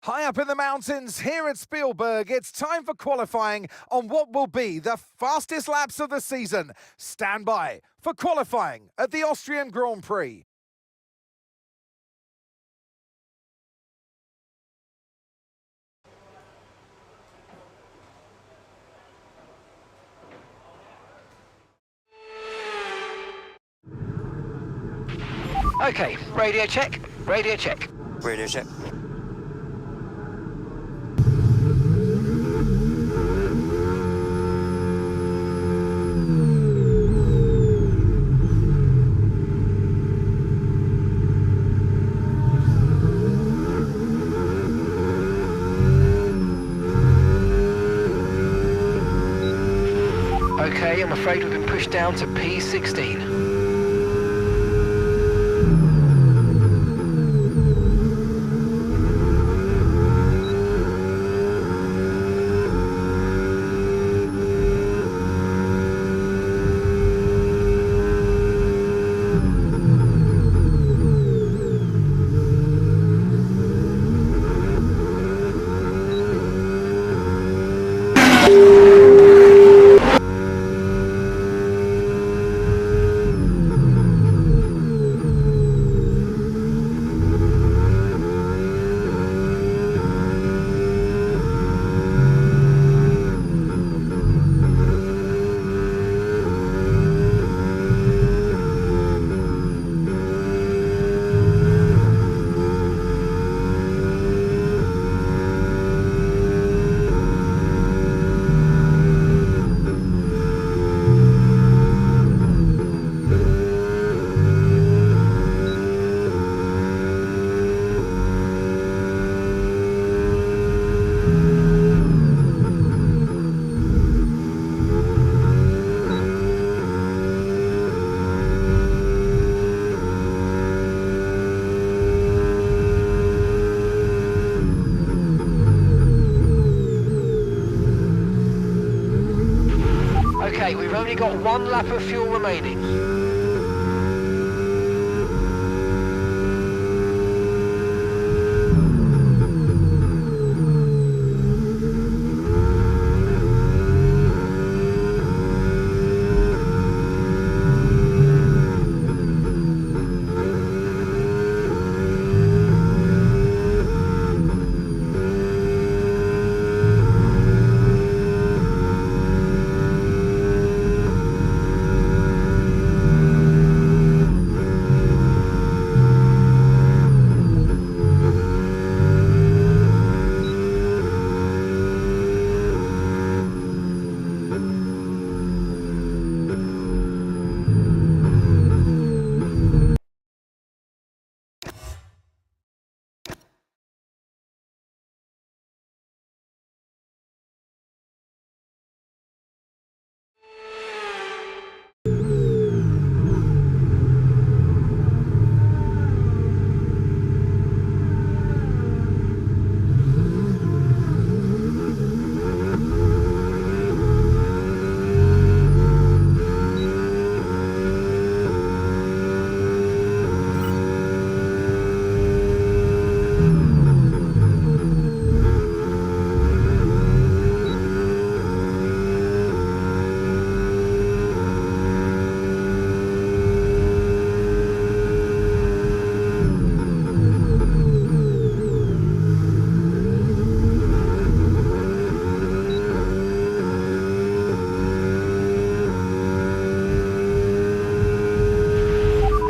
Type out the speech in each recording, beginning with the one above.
High up in the mountains here at Spielberg, it's time for qualifying on what will be the fastest laps of the season. Stand by for qualifying at the Austrian Grand Prix. Okay, radio check, radio check. Radio check. Okay, I'm afraid we've been pushed down to P16. Okay, we've only got one lap of fuel remaining.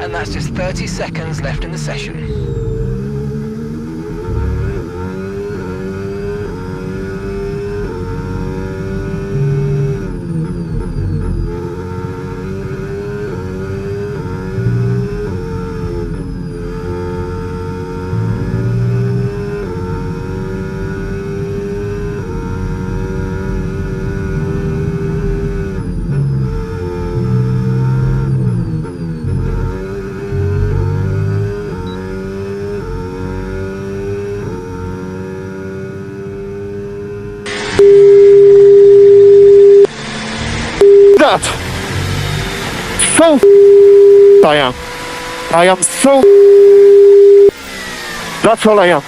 And that's just 30 seconds left in the session. That so I am so that's all I am.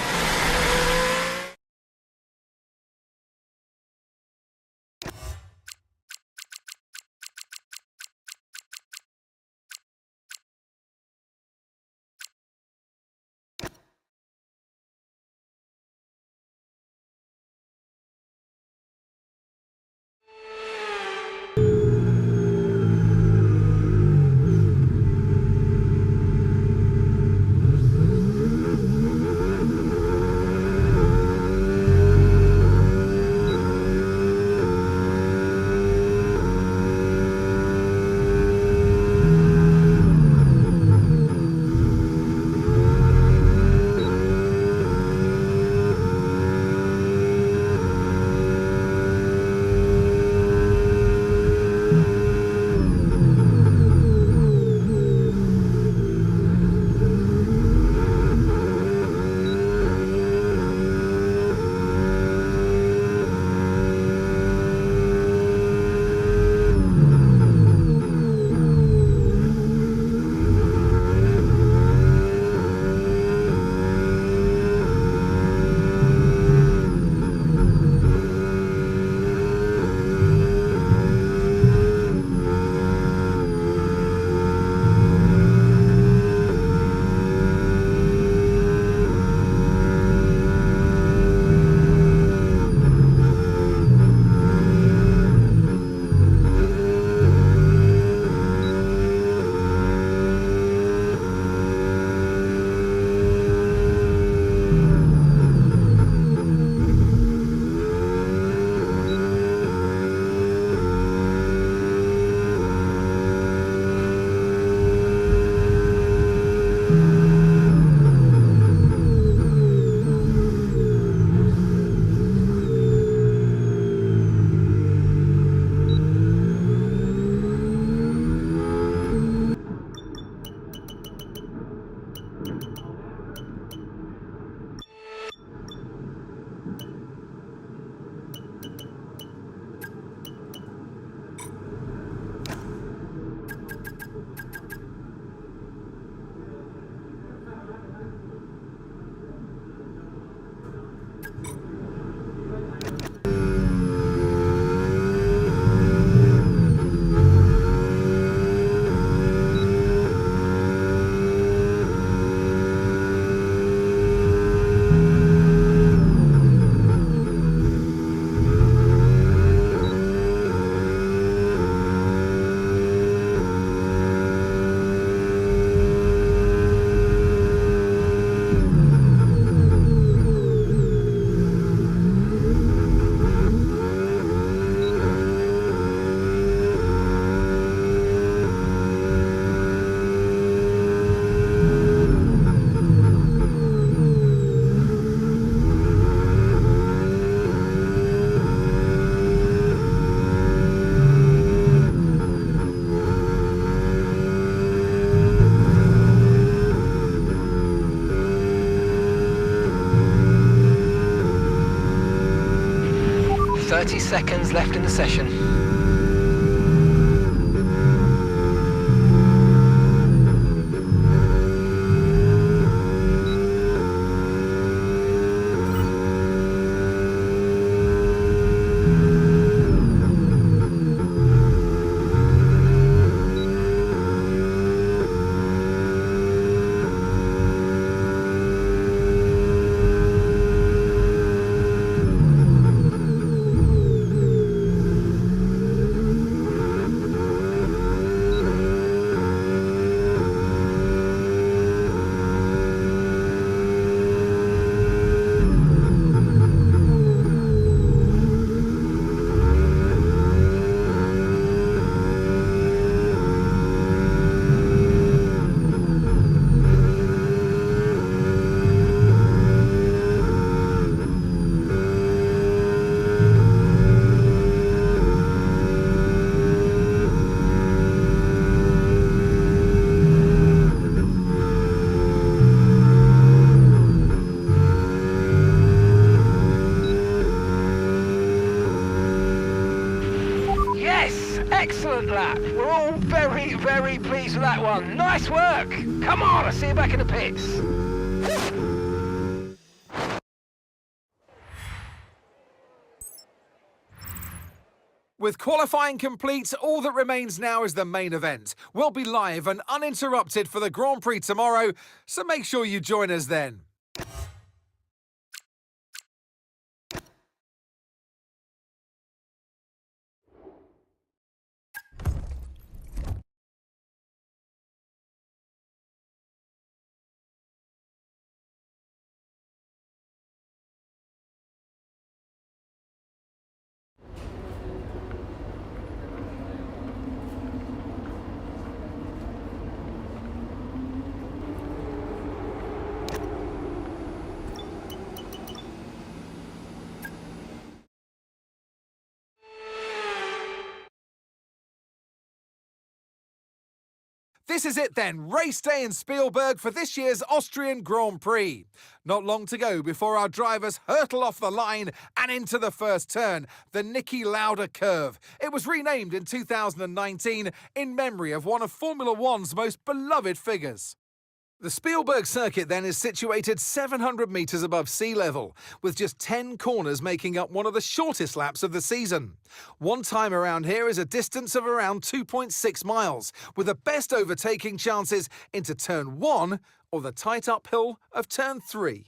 30 seconds left in the session. Excellent lap. We're all very, very pleased with that one. Nice work. Come on, I'll see you back in the pits. With qualifying complete, all that remains now is the main event. We'll be live and uninterrupted for the Grand Prix tomorrow, so make sure you join us then. This is it then, race day in Spielberg for this year's Austrian Grand Prix. Not long to go before our drivers hurtle off the line and into the first turn, the Niki Lauda curve. It was renamed in 2019 in memory of one of Formula One's most beloved figures. The Spielberg circuit then is situated 700 metres above sea level, with just 10 corners making up one of the shortest laps of the season. One time around here is a distance of around 2.6 miles, with the best overtaking chances into turn 1 or the tight uphill of turn 3.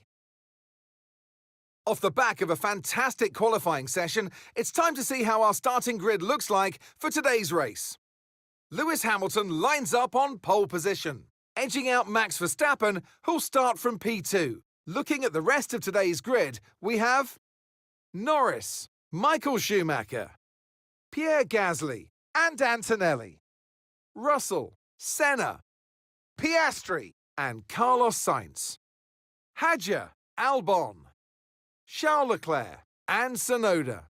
Off the back of a fantastic qualifying session, it's time to see how our starting grid looks like for today's race. Lewis Hamilton lines up on pole position, edging out Max Verstappen, who'll start from P2. Looking at the rest of today's grid, we have Norris, Michael Schumacher, Pierre Gasly and Antonelli, Russell, Senna, Piastri and Carlos Sainz, Hadjar, Albon, Charles Leclerc and Tsunoda,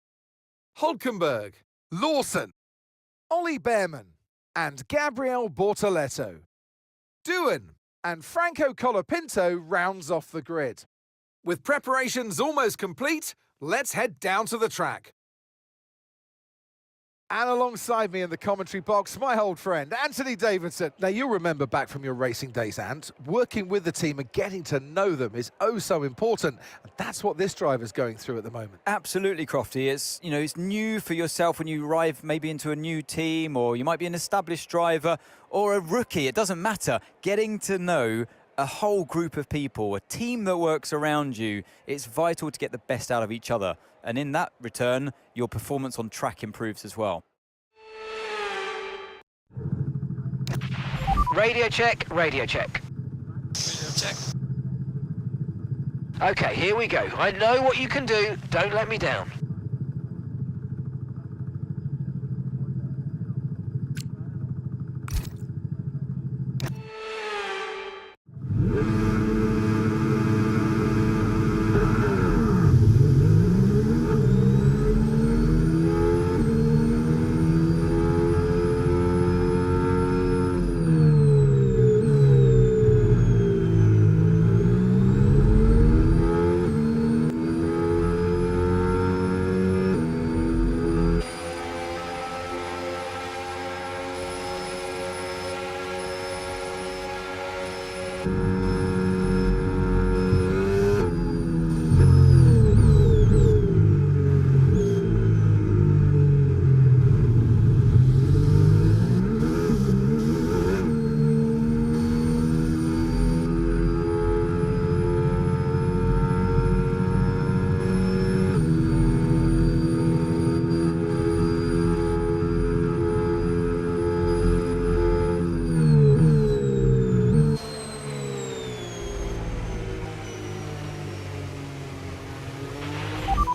Hülkenberg, Lawson, Ollie Behrman and Gabriel Bortoleto. Doohan and Franco Colapinto rounds off the grid. With preparations almost complete, let's head down to the track. And alongside me in the commentary box, my old friend, Anthony Davidson. Now, you'll remember back from your racing days, Ant, working with the team and getting to know them is oh so important. And that's what this driver's going through at the moment. Absolutely, Crofty. It's, it's new for yourself when you arrive maybe into a new team, or you might be an established driver or a rookie. It doesn't matter. Getting to know a whole group of people, a team that works around you, it's vital to get the best out of each other. And in that return, your performance on track improves as well. Radio check, radio check. Radio check. Okay, here we go. I know what you can do. Don't let me down.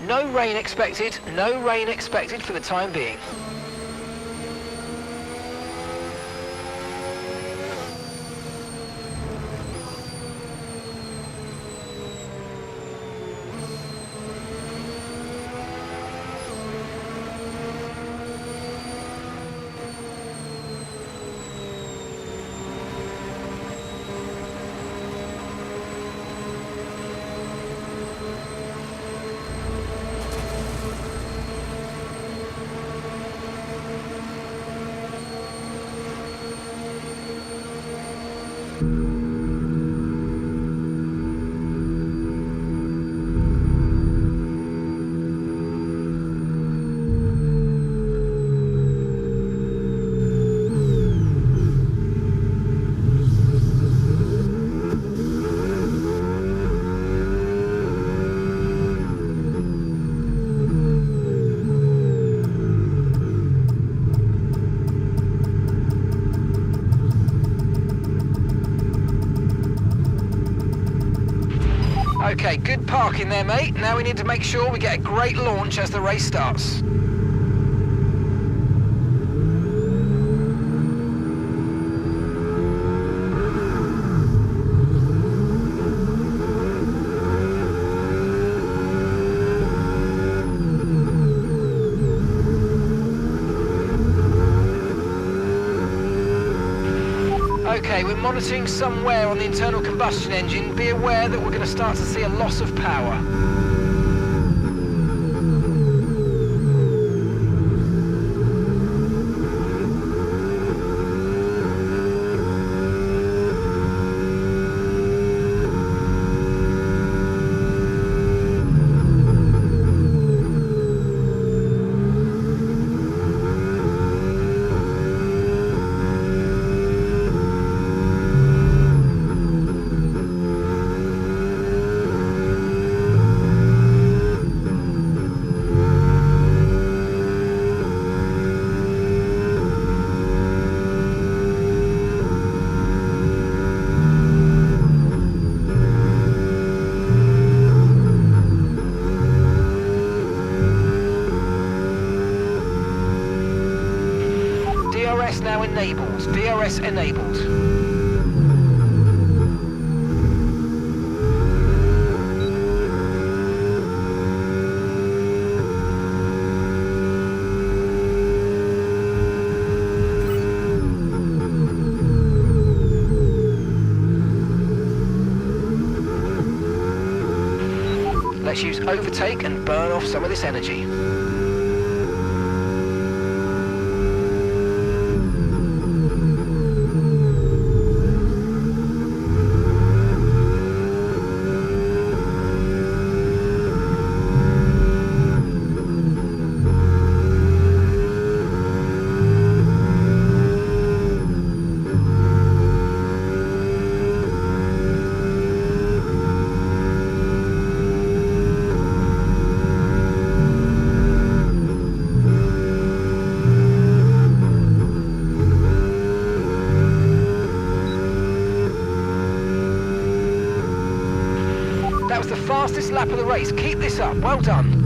No rain expected, no rain expected for the time being. Okay, good parking there, mate. Now we need to make sure we get a great launch as the race starts. Okay, we're monitoring some wear on the internal combustion engine. Be aware that we're going to start to see a loss of power. DRS now enabled. DRS enabled. Let's use overtake and burn off some of this energy. That was the fastest lap of the race. Keep this up. Well done.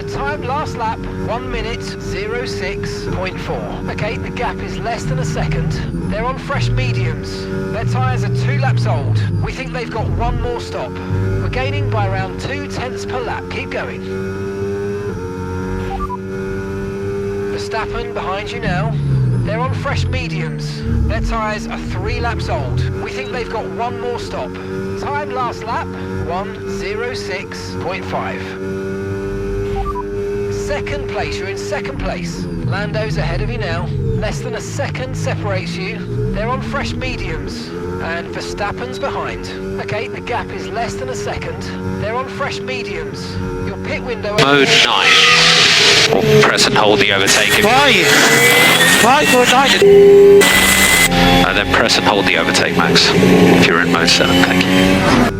the time last lap, 1 minute 06.4. Okay, the gap is less than a second. They're on fresh mediums. Their tyres are 2 laps old. We think they've got 1 more stop. We're gaining by around 0.2 per lap. Keep going. Verstappen behind you now. They're on fresh mediums. Their tyres are 3 laps old. We think they've got 1 more stop. Time last lap, 1:06.5. Second place, you're in second place. Lando's ahead of you now. Less than a second separates you. They're on fresh mediums. And Verstappen's behind. Okay, the gap is less than a second. They're on fresh mediums. Your pit window... Mode 9. Press and hold the overtake. Why? Why mode 9? And then press and hold the overtake, Max, if you're in mode 7. Thank you.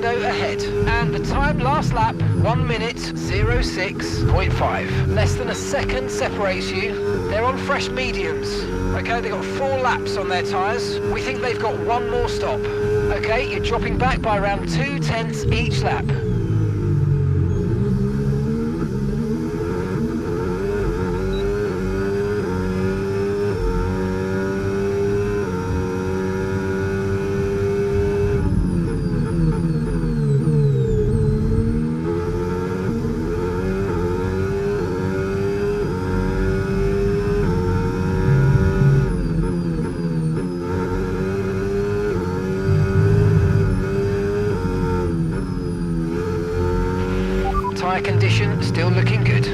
Ahead. And the time last lap, 1 minute 06.5. Less than a second separates you. They're on fresh mediums. Okay, they've got 4 laps on their tyres. We think they've got 1 more stop. Okay, you're dropping back by around 0.2 each lap. Tyre condition still looking good.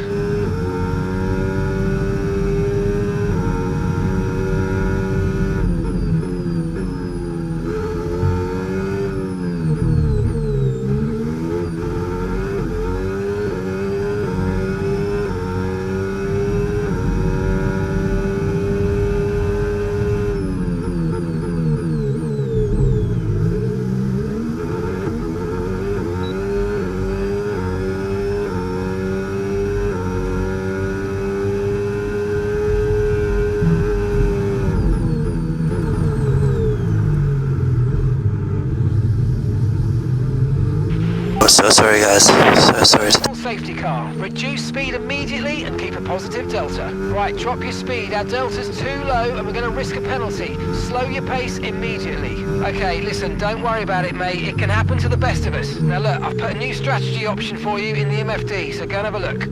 So sorry guys, so sorry. Safety car. Reduce speed immediately and keep a positive delta. Right, drop your speed. Our delta's too low and we're going to risk a penalty. Slow your pace immediately. Okay, listen, don't worry about it, mate. It can happen to the best of us. Now look, I've put a new strategy option for you in the MFD, so go and have a look.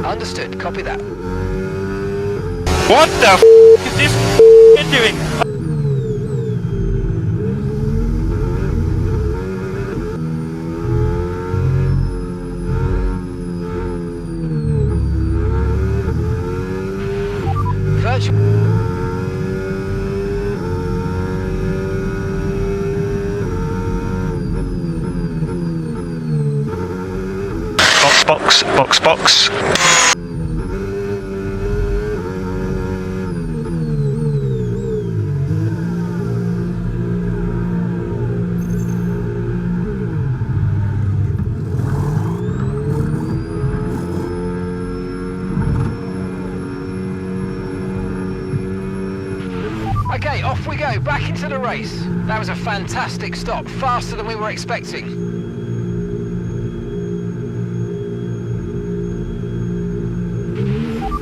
Understood, copy that. What the f is this doing? Box. Okay, off we go, back into the race. That was a fantastic stop, faster than we were expecting.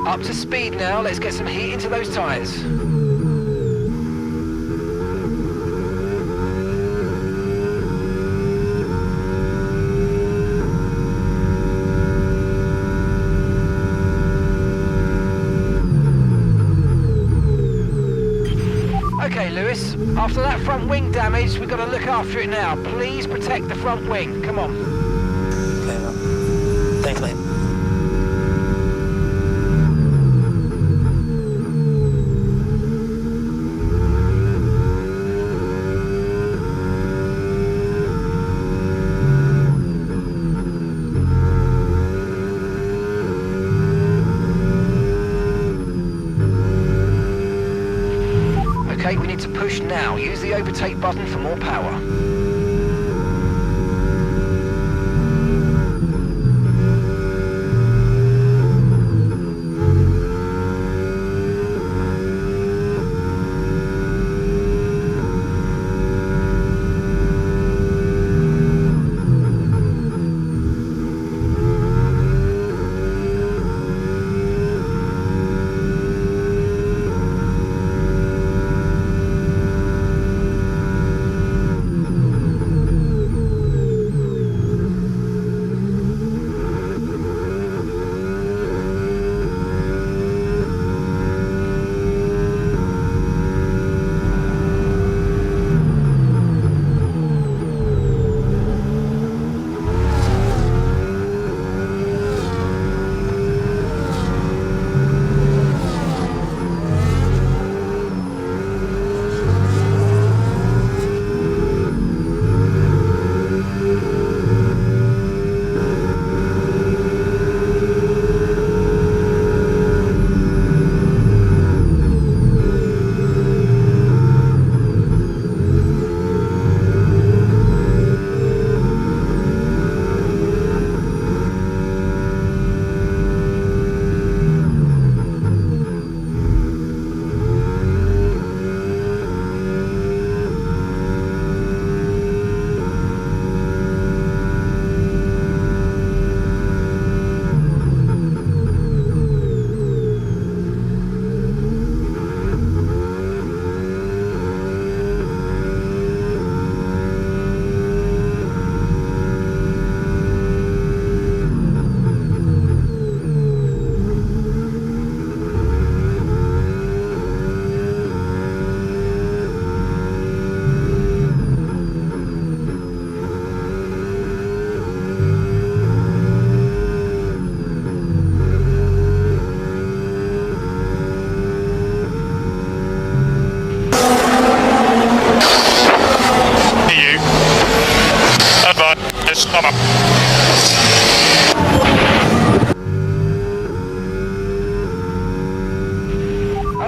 Up to speed now, let's get some heat into those tyres. Okay, Lewis, after that front wing damage, we've got to look after it now. Please protect the front wing, come on. Okay, well, thanks mate. Okay, we need to push now. Use the overtake button for more power.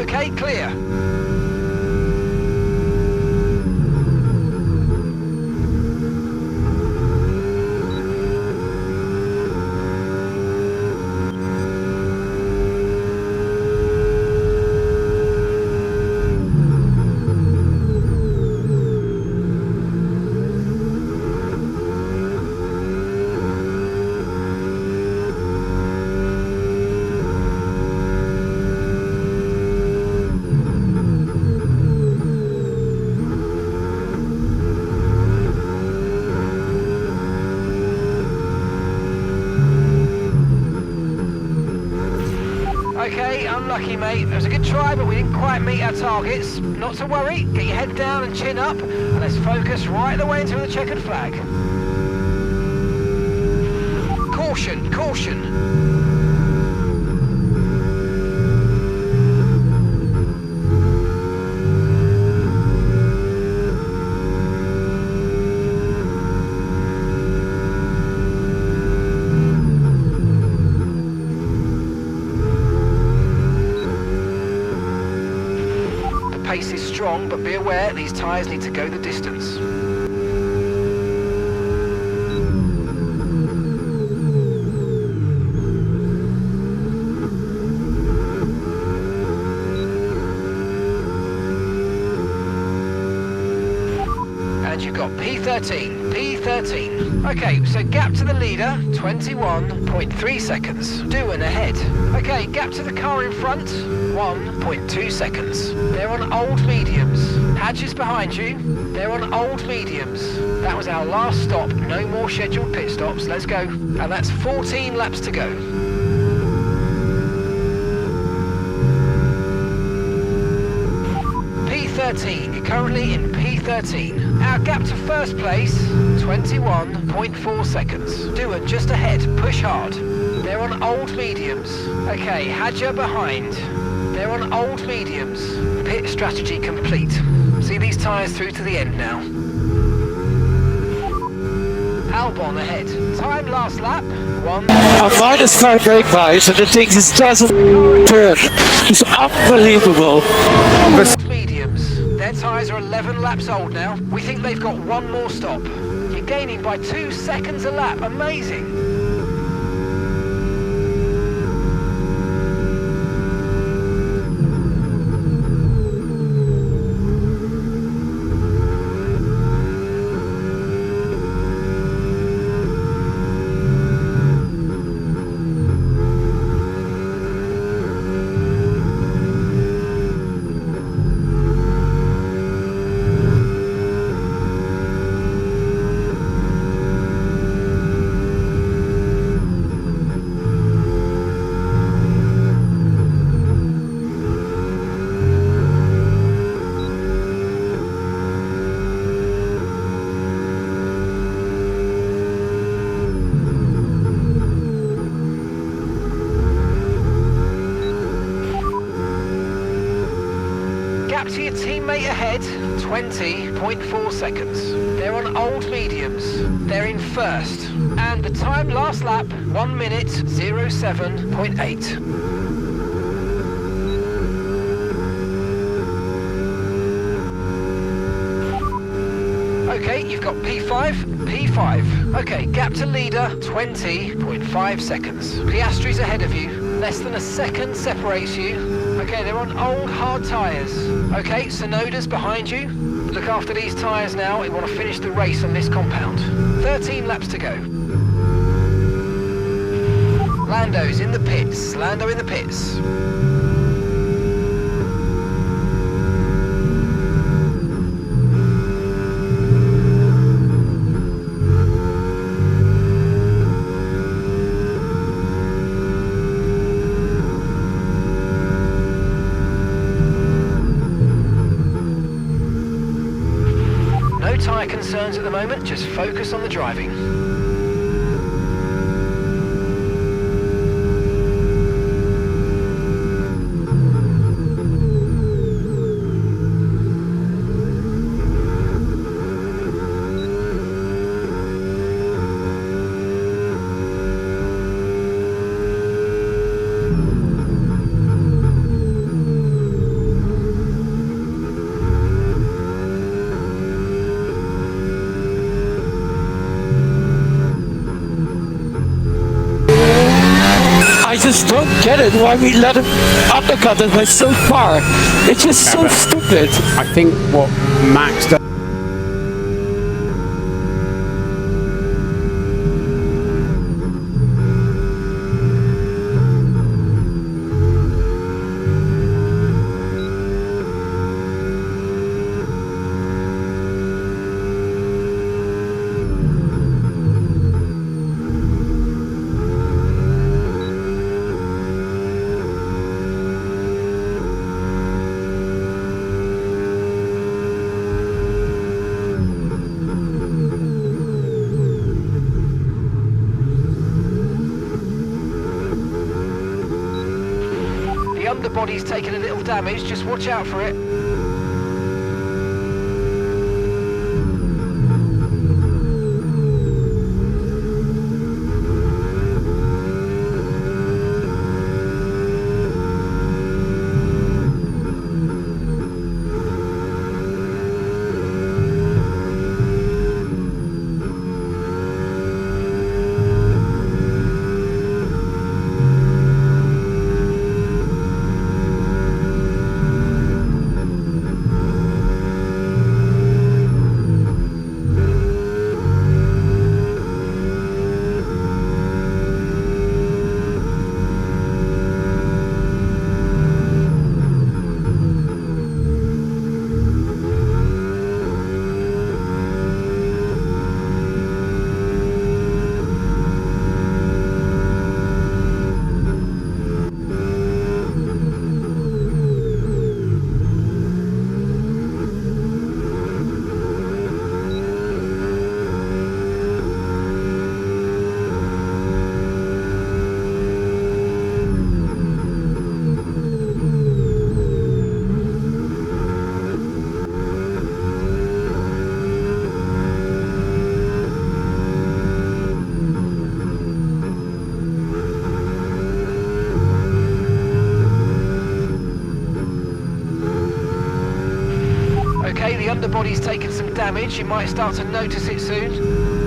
Okay, clear. Okay, unlucky, mate. It was a good try, but we didn't quite meet our targets. Not to worry. Get your head down and chin up, and let's focus right the way into the checkered flag. Caution, caution. Pace is strong, but be aware these tyres need to go the distance. And you've got P13, P13. Okay, so gap to the leader, 21.3 seconds. Doing ahead. Okay, gap to the car in front, 1.2 seconds. They're on old mediums. Hatches behind you. They're on old mediums. That was our last stop. No more scheduled pit stops. Let's go. And that's 14 laps to go. P13. You're currently in P13. Our gap to first place, 21.4 seconds. Doing just ahead. Push hard. They're on old mediums. Okay, Hadja behind. They're on old mediums. Pit strategy complete. See these tyres through to the end now. Albon ahead. Time last lap, 1. A -5 brake pads and the thing just doesn't turn. It's unbelievable. Mediums. Their tyres are 11 laps old now. We think they've got one more stop. You're gaining by 2 seconds a lap. Amazing. Gap to your teammate ahead, 20.4 seconds. They're on old mediums. They're in first. And the time last lap, 1 minute, 07.8. Okay, you've got P5, P5. Okay, gap to leader, 20.5 seconds. Piastri's ahead of you. Less than a second separates you. Okay, they're on old hard tyres. Okay, Sonoda's behind you. Look after these tyres now. We want to finish the race on this compound. 13 laps to go. Lando's in the pits. Lando in the pits. No tyre concerns at the moment, just focus on the driving. I just don't get it why we let him undercut it by so far. It's just so stupid. I think what Max does. The underbody's taken a little damage, just watch out for it. the underbody's taken some damage. You might start to notice it soon.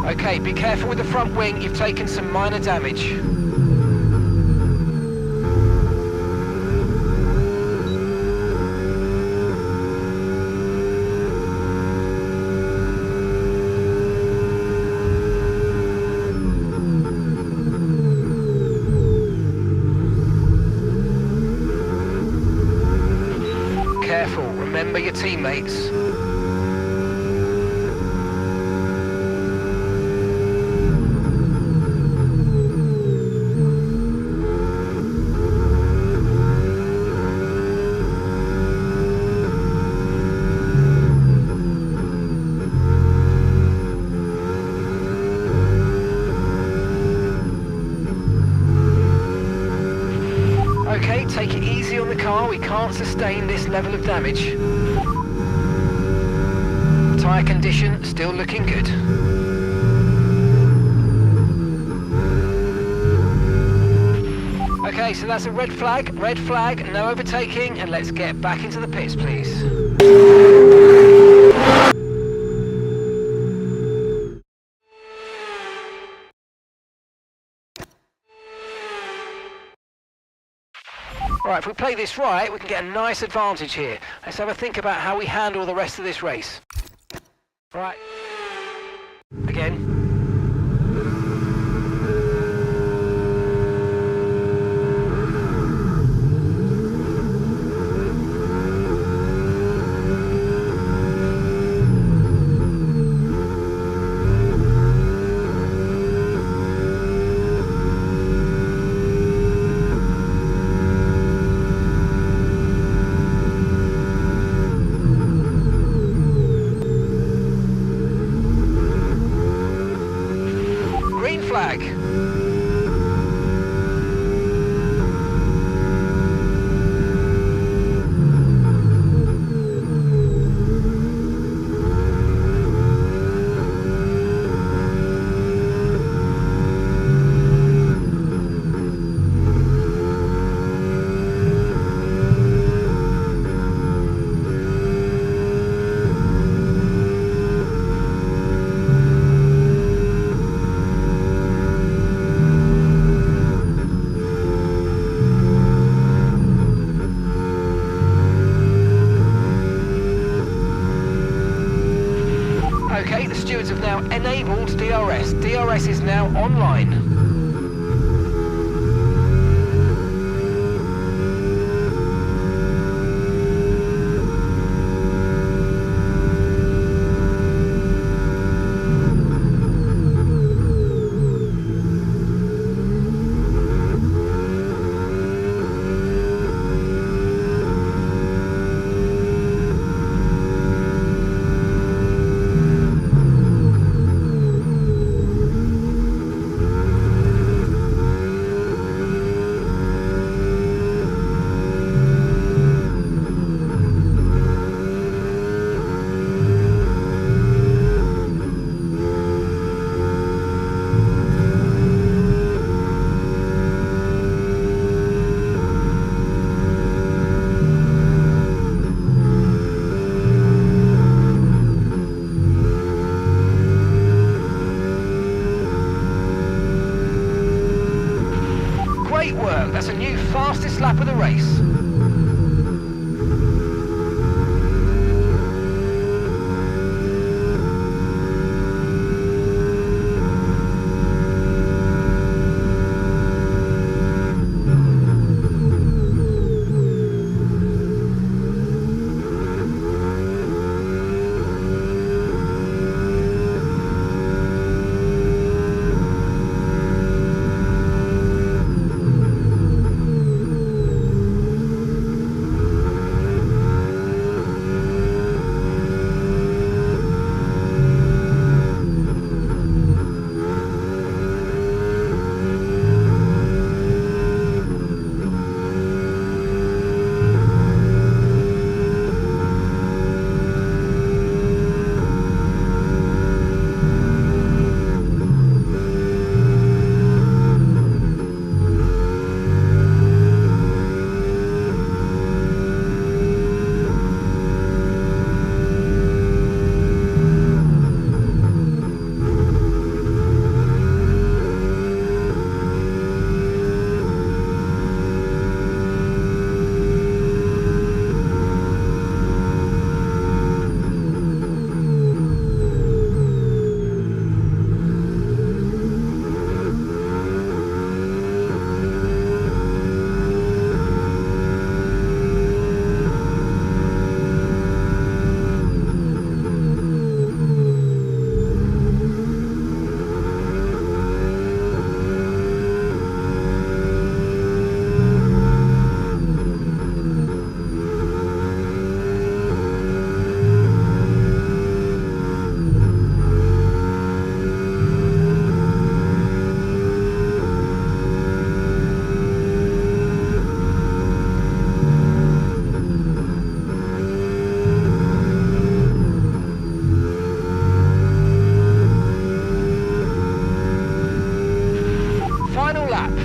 Okay, be careful with the front wing, you've taken some minor damage. Careful, remember your teammates. Okay, take it easy on the car, we can't sustain this level of damage. Tyre condition still looking good. Okay, so that's a red flag, no overtaking, and let's get back into the pits, please. Right, if we play this right, we can get a nice advantage here. Let's have a think about how we handle the rest of this race. Right. Again. Flag. Okay, the stewards have now enabled DRS. DRS is now online. Great work. That's a new fastest lap of the race.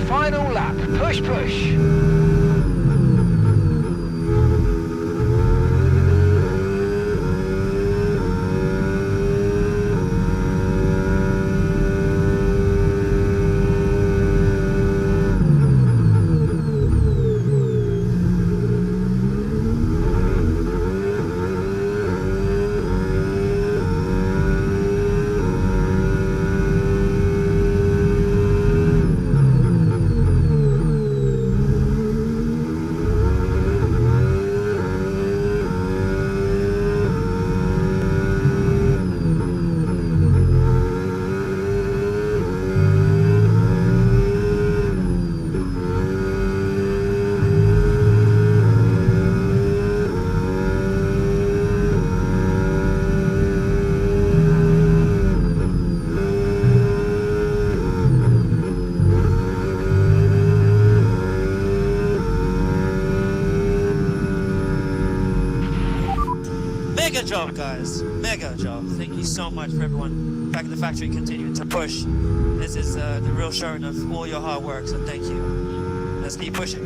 Final lap. Push, push. Mega job, guys. Mega job. Thank you so much for everyone back in the factory continuing to push. This is the real showing of all your hard work, so thank you. Let's keep pushing.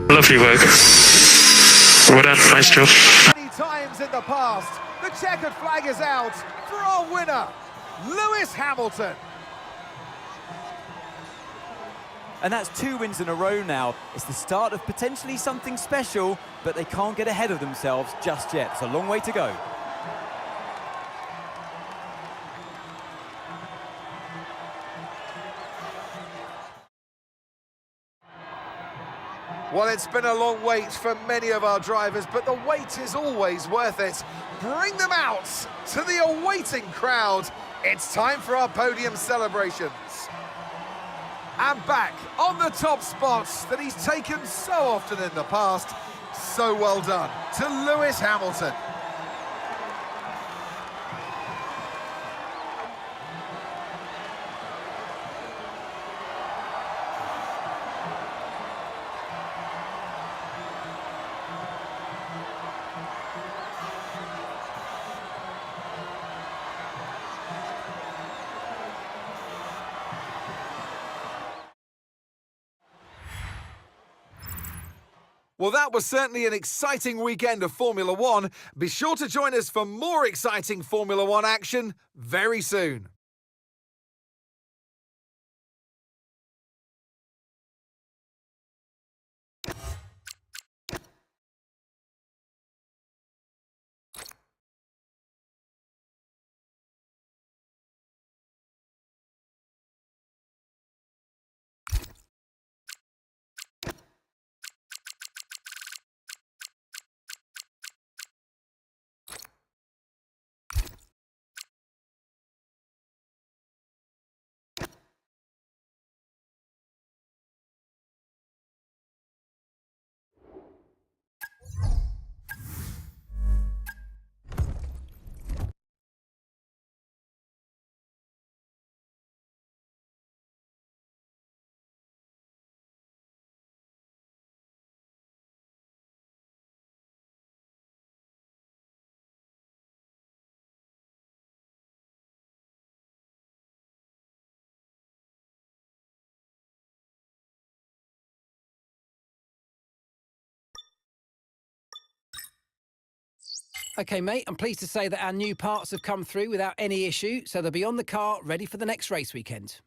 Lovely work. Well done, nice job. Many times in the past, the checkered flag is out for our winner, Lewis Hamilton. And that's 2 wins in a row now. It's the start of potentially something special, but they can't get ahead of themselves just yet. It's a long way to go. Well, it's been a long wait for many of our drivers, but the wait is always worth it. Bring them out to the awaiting crowd. It's time for our podium celebrations. And back on the top spots that he's taken so often in the past. So well done to Lewis Hamilton. Well, that was certainly an exciting weekend of Formula One. Be sure to join us for more exciting Formula One action very soon. OK, mate, I'm pleased to say that our new parts have come through without any issue, so they'll be on the car ready for the next race weekend.